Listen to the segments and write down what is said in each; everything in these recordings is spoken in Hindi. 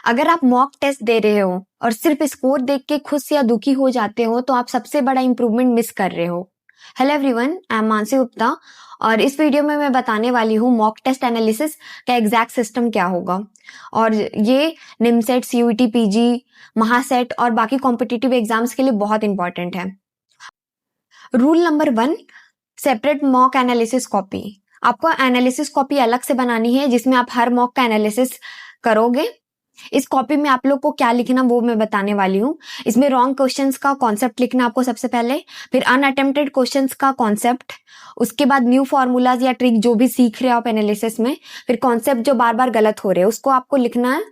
अगर आप मॉक टेस्ट दे रहे हो और सिर्फ स्कोर देख के खुश या दुखी हो जाते हो तो आप सबसे बड़ा इंप्रूवमेंट मिस कर रहे हो। Hello everyone, I am Mansi Gupta और इस वीडियो में मैं बताने वाली हूँ मॉक टेस्ट एनालिसिस का एग्जैक्ट सिस्टम क्या होगा। और ये निमसेट, सीयूईटी, पीजी, महासेट और बाकी कॉम्पिटिटिव एग्जाम्स के लिए बहुत इंपॉर्टेंट है। Rule number 1, separate mock analysis copy. आपको एनालिसिस कॉपी अलग से बनानी है जिसमें आप हर मॉक का एनालिसिस करोगे। इस कॉपी में आप लोग को क्या लिखना वो मैं बताने वाली हूँ। इसमें रॉन्ग क्वेश्चंस का कॉन्सेप्ट लिखना आपको सबसे पहले, फिर अनअटेम्प्टेड क्वेश्चंस का कॉन्सेप्ट, उसके बाद न्यू फॉर्मूलाज या ट्रिक जो भी सीख रहे हो आप एनालिसिस में, फिर कॉन्सेप्ट जो बार बार गलत हो रहे हैं उसको आपको लिखना है।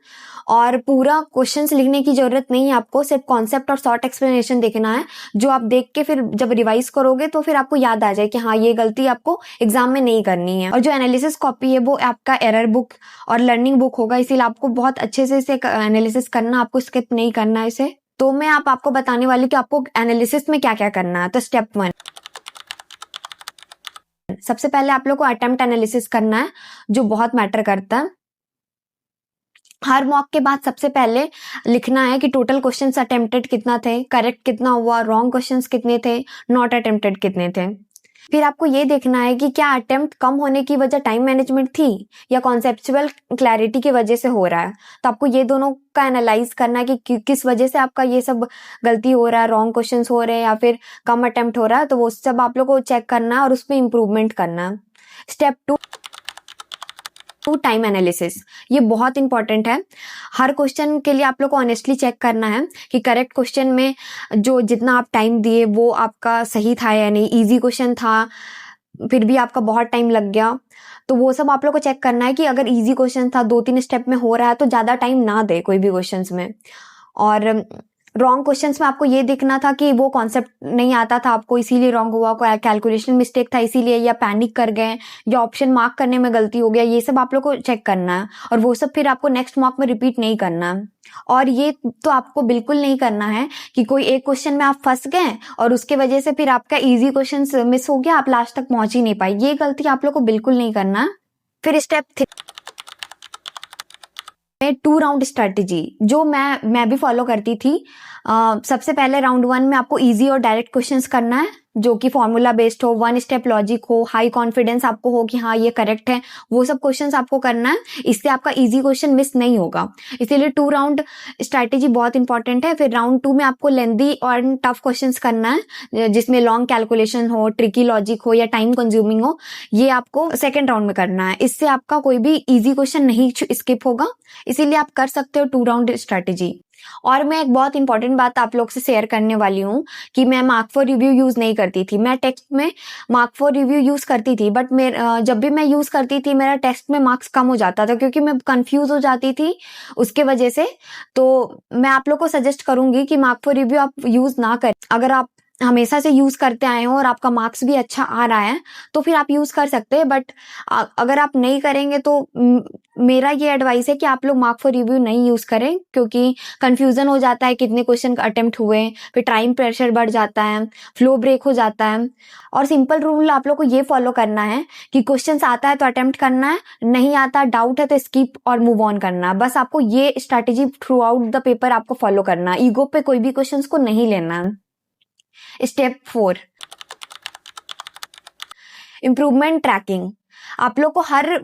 और पूरा क्वेश्चंस लिखने की जरूरत नहीं है आपको, सिर्फ कॉन्सेप्ट और शॉर्ट एक्सप्लेनेशन देखना है जो आप देख के फिर जब रिवाइज करोगे तो फिर आपको याद आ जाए कि हाँ ये गलती आपको एग्जाम में नहीं करनी है। और जो एनालिसिस कॉपी है वो आपका एरर बुक और लर्निंग बुक होगा, इसीलिए आपको बहुत अच्छे से इसे एनालिसिस करना, आपको स्किप नहीं करना है इसे। तो मैं आपको बताने वाली कि आपको एनालिसिस में क्या क्या करना है। तो स्टेप 1, सबसे पहले आप लोग को अटेम्प्ट एनालिसिस करना है जो बहुत मैटर करता है। हर मॉक के बाद सबसे पहले लिखना है कि टोटल क्वेश्चंस अटेम्प्टेड कितना थे, करेक्ट कितना हुआ, रॉन्ग क्वेश्चंस कितने थे, नॉट अटेम्प्टेड कितने थे। फिर आपको ये देखना है कि क्या अटेम्प्ट कम होने की वजह टाइम मैनेजमेंट थी या कॉन्सेप्चुअल क्लैरिटी की वजह से हो रहा है। तो आपको ये दोनों का एनालाइज करना है कि किस वजह से आपका ये सब गलती हो रहा है, रॉन्ग क्वेश्चंस हो रहे हैं या फिर कम अटेम्प्ट हो रहा है। तो वो सब आप लोग को चेक करना है और उसमें इम्प्रूवमेंट करना है। Step 2, time analysis. ये बहुत इंपॉर्टेंट है। हर क्वेश्चन के लिए आप लोग को ऑनेस्टली चेक करना है कि करेक्ट क्वेश्चन में जो जितना आप टाइम दिए वो आपका सही था या नहीं। इजी क्वेश्चन था फिर भी आपका बहुत टाइम लग गया, तो वो सब आप लोग को चेक करना है कि अगर इजी क्वेश्चन था 2-3 स्टेप में हो रहा है तो ज्यादा टाइम ना दे कोई भी क्वेश्चंस में। और रॉन्ग क्वेश्चंस में आपको ये देखना था कि वो कॉन्सेप्ट नहीं आता था आपको इसीलिए रॉन्ग हुआ, कोई कैलकुलेशन मिस्टेक था इसीलिए, या पैनिक कर गए या ऑप्शन मार्क करने में गलती हो गया। ये सब आप लोग को चेक करना है और वो सब फिर आपको नेक्स्ट मॉक में रिपीट नहीं करना है। और ये तो आपको बिल्कुल नहीं करना है कि कोई एक क्वेश्चन में आप फंस गए और उसके वजह से फिर आपका इजी क्वेश्चन मिस हो गया, आप लास्ट तक पहुंच ही नहीं पाए। ये गलती आप लोग को बिल्कुल नहीं करना। फिर स्टेप 3, 2 राउंड स्ट्रेटेजी जो मैं भी फॉलो करती थी। सबसे पहले राउंड 1 में आपको इजी और डायरेक्ट क्वेश्चंस करना है जो कि फॉर्मूला बेस्ड हो, 1 स्टेप लॉजिक हो, हाई कॉन्फिडेंस आपको हो कि हाँ ये करेक्ट है, वो सब क्वेश्चंस आपको करना है। इससे आपका इजी क्वेश्चन मिस नहीं होगा, इसीलिए 2 राउंड स्ट्रेटेजी बहुत इंपॉर्टेंट है। फिर राउंड 2 में आपको लेंदी और टफ क्वेश्चंस करना है जिसमें लॉन्ग कैलकुलेशन हो, ट्रिकी लॉजिक हो या टाइम कंज्यूमिंग हो। ये आपको सेकेंड राउंड में करना है। इससे आपका कोई भी इजी क्वेश्चन नहीं स्किप होगा, इसीलिए आप कर सकते हो 2 राउंड स्ट्रेटेजी। और मैं एक बहुत इंपॉर्टेंट बात आप लोग से शेयर करने वाली हूँ कि मैं मार्क फॉर रिव्यू यूज नहीं करती थी। मैं टेक्स्ट में मार्क फॉर रिव्यू यूज करती थी, बट जब भी मैं यूज करती थी मेरा टेक्स्ट में मार्क्स कम हो जाता था क्योंकि मैं कंफ्यूज हो जाती थी उसके वजह से। तो मैं आप लोग को सजेस्ट करूंगी कि मार्क फॉर रिव्यू आप यूज ना करें। अगर आप हमेशा से यूज करते आए हो और आपका मार्क्स भी अच्छा आ रहा है तो फिर आप यूज कर सकते हैं, बट अगर आप नहीं करेंगे तो मेरा ये एडवाइस है कि आप लोग मार्क फॉर रिव्यू नहीं यूज करें क्योंकि कंफ्यूजन हो जाता है कितने क्वेश्चन अटेम्प्ट हुए, फिर टाइम प्रेशर बढ़ जाता है, फ्लो ब्रेक हो जाता है। और सिंपल रूल आप लोग को ये फॉलो करना है कि क्वेश्चन आता है तो अटेम्प्ट करना है, नहीं आता डाउट है तो स्किप और मूव ऑन करना है। बस आपको ये strategy through out the paper आपको फॉलो करना है, ईगो पे कोई भी क्वेश्चन को नहीं लेना है। Step 4, improvement tracking. आप लोग को हर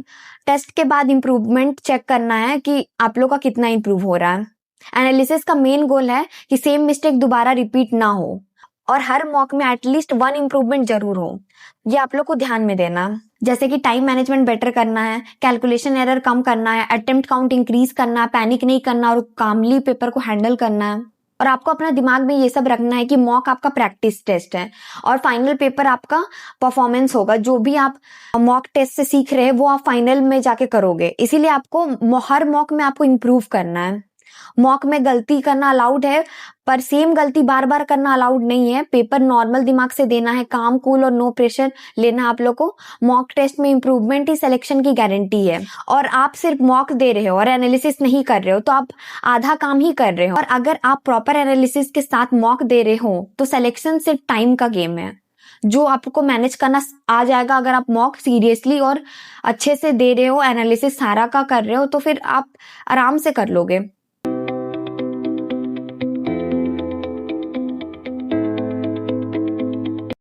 टेस्ट के बाद इम्प्रूवमेंट चेक करना है कि आप लोग का कितना इम्प्रूव हो रहा है। एनालिसिस का मेन गोल है कि सेम मिस्टेक दोबारा रिपीट ना हो और हर मॉक में एटलीस्ट 1 इम्प्रूवमेंट जरूर हो। ये आप लोग को ध्यान में देना, जैसे कि टाइम मैनेजमेंट बेटर करना है, कैलकुलेशन एरर कम करना है, अटेम्प्ट काउंट इंक्रीज करना है, पैनिक नहीं करना और कामली पेपर को हैंडल करना है। और आपको अपना दिमाग में ये सब रखना है कि मॉक आपका प्रैक्टिस टेस्ट है और फाइनल पेपर आपका परफॉर्मेंस होगा। जो भी आप मॉक टेस्ट से सीख रहे हैं वो आप फाइनल में जाके करोगे, इसीलिए आपको हर मॉक में आपको इम्प्रूव करना है। मॉक में गलती करना अलाउड है पर सेम गलती बार बार करना अलाउड नहीं है। पेपर नॉर्मल दिमाग से देना है, काम कूल और नो प्रेशर लेना आप लोग को। मॉक टेस्ट में इंप्रूवमेंट ही सिलेक्शन की गारंटी है। और आप सिर्फ मॉक दे रहे हो और एनालिसिस नहीं कर रहे हो तो आप आधा काम ही कर रहे हो। और अगर आप प्रॉपर एनालिसिस के साथ मॉक दे रहे हो तो सिलेक्शन सिर्फ टाइम का गेम है जो आपको मैनेज करना आ जाएगा। अगर आप मॉक सीरियसली और अच्छे से दे रहे हो, एनालिसिस सारा का कर रहे हो तो फिर आप आराम से कर लोगे।